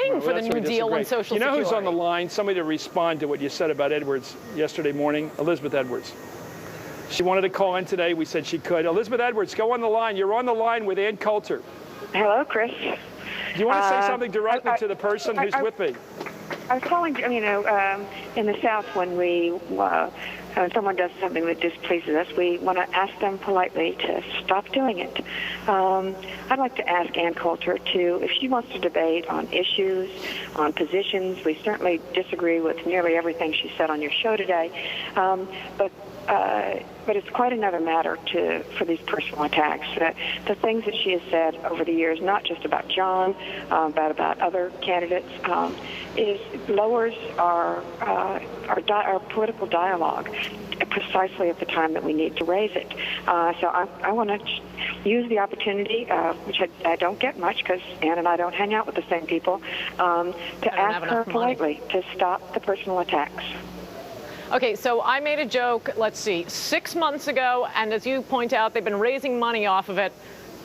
thing for the New Deal and Social Security. You know who's on the line? Somebody to respond to what you said about Edwards yesterday morning. Elizabeth Edwards. She wanted to call in today. We said she could. Elizabeth Edwards, go on the line. You're on the line with Ann Coulter. Hello, Chris. Do you want to say something directly to the person who's with me? I was calling, in the South when someone does something that displeases us, we want to ask them politely to stop doing it. I'd like to ask Ann Coulter, too, if she wants to debate on issues, on positions. We certainly disagree with nearly everything she said on your show today, but it's quite another matter for these personal attacks. The things that she has said over the years, not just about John, but about other candidates, lowers our political dialogue precisely at the time that we need to raise it. So I want to use the opportunity, which I don't get much because Ann and I don't hang out with the same people, to ask her politely to stop the personal attacks. Okay, so I made a joke, let's see, 6 months ago, and as you point out, they've been raising money off of it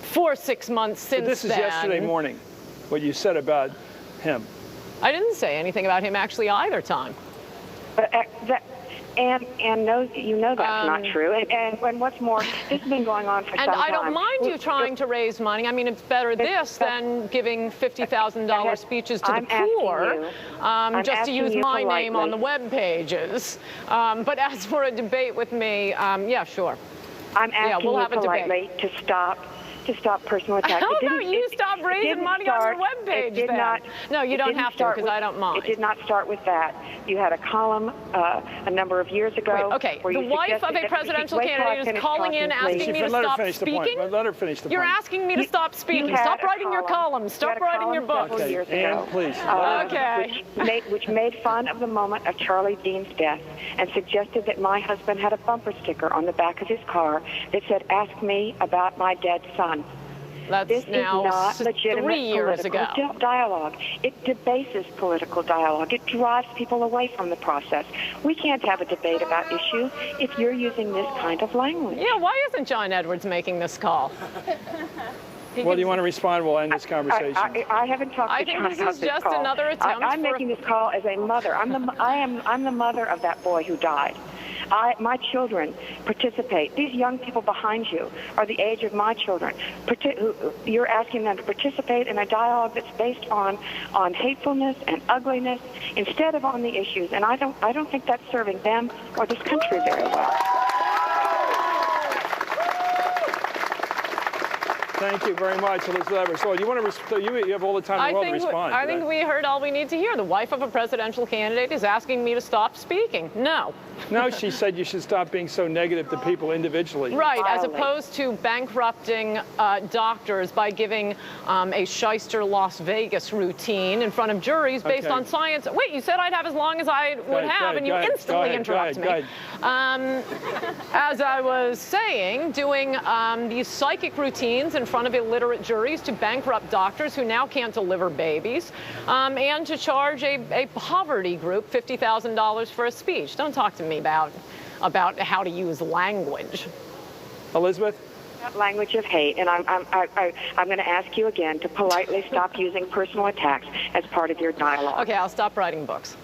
for 6 months since then. But this is yesterday morning, what you said about him. I didn't say anything about him actually either time. But Ann knows, that's not true. And what's more, this has been going on for some time. And I don't mind you trying to raise money. I mean, it's better this than giving $50,000 speeches to the poor just to use my name on the web pages. But as for a debate with me, yeah, sure. I'm asking you politely to stop personal attacks. How about you stop raising money on your webpage then? No, you don't have to because I don't mind. It did not start with that. You had a column a number of years ago. Wait, okay, the wife of a presidential candidate is calling in asking me to stop speaking? Let her finish the point. You're asking me to stop speaking. Stop writing your columns. Stop writing your books. Okay, Ann, please. Okay. Which made fun of the moment of Charlie Dean's death and suggested that my husband had a bumper sticker on the back of his car that said, "Ask me about my dead son." That's this now is not legitimate 3 years ago. Dialogue. It debases political dialogue. It drives people away from the process. We can't have a debate about issues if you're using this kind of language. Yeah, why isn't John Edwards making this call? Well, do you want to respond? We'll end this conversation. I haven't talked to John about this call. I think this is just another attempt. I'm making this call as a mother. I'm the mother of that boy who died. My children participate. These young people behind you are the age of my children. You're asking them to participate in a dialogue that's based on hatefulness and ugliness instead of on the issues. And I don't think that's serving them or this country very well. Thank you very much, Elizabeth Edwards. So you have all the time in the world to respond. I think we heard all we need to hear. The wife of a presidential candidate is asking me to stop speaking. No. No, she said you should stop being so negative to people individually. Right, as opposed to bankrupting doctors by giving a shyster Las Vegas routine in front of juries based on science. Wait, you said I'd have as long as I would have, and you instantly interrupt me. As I was saying, doing these psychic routines in front of illiterate juries to bankrupt doctors who now can't deliver babies, and to charge a poverty group $50,000 for a speech. Don't talk to me about how to use language. Elizabeth? Language of hate, and I'm going to ask you again to politely stop using personal attacks as part of your dialogue. Okay, I'll stop writing books.